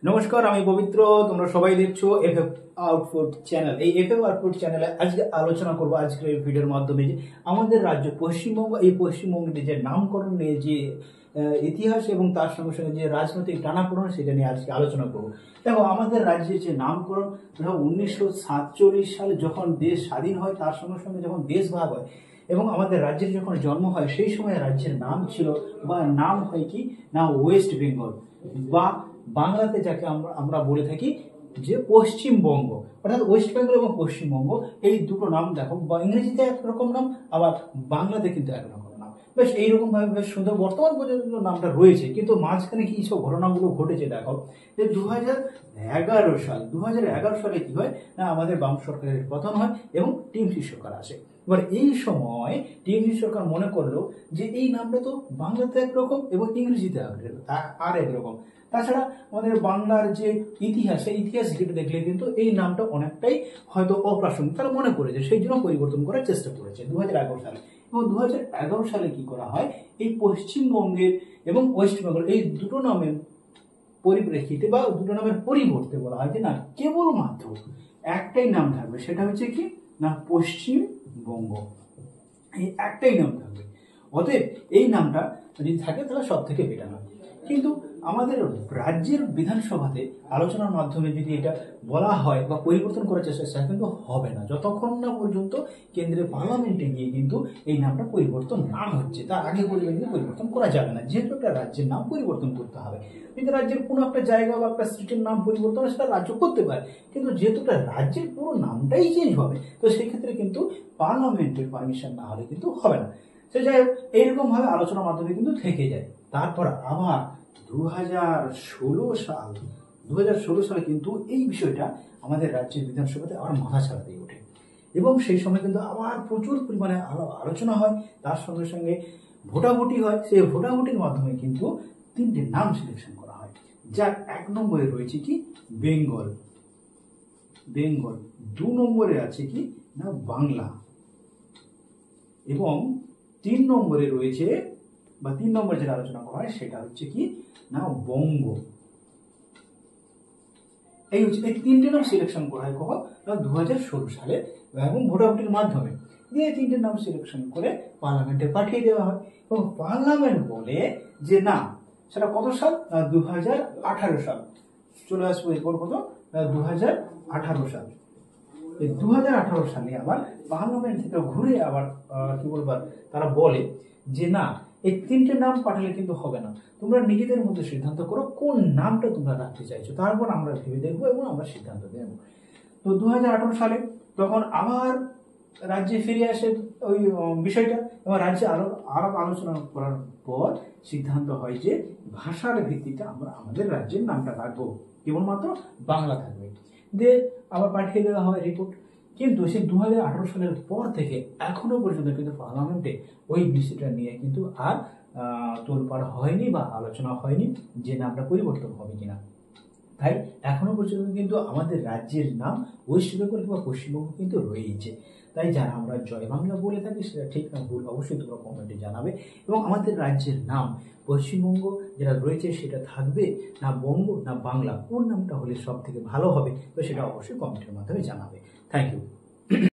নমস্কার, আমি পবিত্র। তোমরা সবাই দেখছো এফএফ আউটপুট চ্যানেল। এই এফএফ আউটপুট চ্যানেলে আজকে আলোচনা করবো আজকের এই ভিডিওর মাধ্যমে যে আমাদের রাজ্য পশ্চিমবঙ্গ, এই পশ্চিমবঙ্গের যে নামকরণ নিয়ে যে ইতিহাস এবং তার সঙ্গে সঙ্গে যে রাজনৈতিক টানাপোড়েন সেটা নিয়ে আজকে আলোচনা করবো। দেখো, আমাদের রাজ্যের যে নামকরণ 1947 সালে যখন দেশ স্বাধীন হয়, তার সঙ্গে সঙ্গে যখন দেশ ভাগ হয় এবং আমাদের রাজ্যের যখন জন্ম হয়, সেই সময় রাজ্যের নাম ছিল বা নাম হয় কি না ওয়েস্ট বেঙ্গল, বা বাংলাতে যাকে আমরা বলে থাকি যে পশ্চিমবঙ্গ। অর্থাৎ ওয়েস্ট বেঙ্গল এবং পশ্চিমবঙ্গ এই দুটো নাম দেখো, বা ইংরেজিতে একরকম নাম, আবার বাংলাতে কিন্তু একরকম নাম। বেশ এইরকম ভাবে বেশ সুন্দর বর্তমান পর্যন্ত নামটা রয়েছে, কিন্তু মাঝখানে কি সব ঘটনাগুলো ঘটেছে দেখো। যে 2011 সালে কি হয় না, আমাদের বাম সরকারের পতন হয় এবং টিএমসি সরকার আসে। এবার এই সময় টিএমসি সরকার মনে করলো যে এই নামটা তো বাংলাতে একরকম এবং ইংরেজিতে আর একরকম। তাছাড়া আমাদের বাংলার যে ইতিহাস, সেই ইতিহাস ঘেঁটে দেখলে কিন্তু এই নামটা অনেকটাই হয়তো অপ্রাসঙ্গিক তারা মনে করেছে, সেই জন্য পরিবর্তন করার চেষ্টা করেছে 2011 সালে। এবং 2011 সালে কি করা হয়, এই পশ্চিমবঙ্গের এবং ওয়েস্ট বেঙ্গল এই দুটো নামের পরিপ্রেক্ষিতে বা দুটো নামের পরিবর্তে বলা হয় যে না, কেবলমাত্র একটাই নাম থাকবে, সেটা হচ্ছে কি না পশ্চিমবঙ্গ। এই একটাই নাম থাকবে। অতএব এই নামটা যদি থাকে তাহলে সব থেকে বেটার হয়। কিন্তু আমাদের রাজ্যের বিধানসভাতে আলোচনার মাধ্যমে যদি এটা বলা হয় বা পরিবর্তন করার চেষ্টা, সেটা কিন্তু হবে না যতক্ষণ না পর্যন্ত কেন্দ্রের পার্লামেন্টে গিয়ে কিন্তু এই নামটা পরিবর্তন না হচ্ছে। তার আগে পর্যন্ত কিন্তু পরিবর্তন করা যাবে না, যেহেতু একটা রাজ্যের নাম পরিবর্তন করতে হবে। কিন্তু রাজ্যের কোনো একটা জায়গা বা একটা স্টেটের নাম পরিবর্তন সেটা রাজ্য করতে পারে, কিন্তু যেহেতু একটা রাজ্যের পুরো নামটাই চেঞ্জ হবে, তো সেই ক্ষেত্রে কিন্তু পার্লামেন্টের পারমিশন না হলে কিন্তু হবে না। সে যাই হোক, এইরকম ভাবে আলোচনার মাধ্যমে কিন্তু থেকে যায়। তারপর আবার 2016 সালে কিন্তু এই বিষয়টা আমাদের রাজ্যের বিধানসভাতে আবার মাথা ছাড়া দিয়ে ওঠে এবং সেই সময় কিন্তু আবার প্রচুর পরিমাণে আলোচনা হয়, তার সঙ্গে সঙ্গে ভোটাভুটি হয়। সেই ভোটাভুটির মাধ্যমে কিন্তু তিনটে নাম সিলেকশন করা হয়, যার 1 নম্বরে রয়েছে কি বেঙ্গল, 2 নম্বরে আছে কি না বাংলা, এবং 3 নম্বরে রয়েছে বা 3 নম্বরে যেটা আলোচনা করা হয় সেটা হচ্ছে কি না বঙ্গ। এই হচ্ছে এই তিনটে নাম সিলেকশন করা হয় কখন না 2016 সালে এবং ভোটাভুটির মাধ্যমে। দিয়ে তিনটে নাম সিলেকশন করে পার্লামেন্টে পাঠিয়ে দেওয়া হয় এবং পার্লামেন্ট বলে যে না, সেটা কত সাল, 2018 সাল। চলে আসবো এরপর কত, 2018 সাল। এই 2018 সালে আবার পার্লামেন্ট থেকে ঘুরে আবার কি বলবার তারা বলে যে না, এই তিনটে নাম পাঠালে কিন্তু হবে না, তোমরা নিজেদের মধ্যে সিদ্ধান্ত করো কোন নামটা তোমরা রাখতে চাইছো, তারপর আমরা ভেবে দেখবো এবং আমরা সিদ্ধান্ত দেব। তো 2018 সালে তখন আবার রাজ্যে ফিরে আসে ওই বিষয়টা, এবং রাজ্যে আরো আলোচনা করার পর সিদ্ধান্ত হয় যে ভাষার ভিত্তিতে আমরা আমাদের রাজ্যের নামটা রাখবো, কেবলমাত্র বাংলা থাকবে। দিয়ে আবার পাঠিয়ে দেওয়া হয় রিপোর্ট। কিন্তু সেই 2018 সালের পর থেকে এখনো পর্যন্ত কিন্তু পার্লামেন্টে ওই বিষয়টা নিয়ে কিন্তু আর তোলপাড় হয়নি বা আলোচনা হয়নি যে নামটা পরিবর্তন হবে কিনা। তাই এখনো পর্যন্ত কিন্তু আমাদের রাজ্যের নাম ওয়েস্ট বেঙ্গল কিংবা পশ্চিমবঙ্গ কিন্তু রয়েছে। তাই যারা আমরা জয় বাংলা বলে থাকি সেটা ঠিক না ভুল অবশ্যই তোমরা কমেন্টে জানাবে, এবং আমাদের রাজ্যের নাম পশ্চিমবঙ্গ যেটা রয়েছে সেটা থাকবে না বঙ্গ না বাংলা, কোন নামটা হলে সব থেকে ভালো হবে, তো সেটা অবশ্যই কমেন্টের মাধ্যমে জানাবে। Thank you.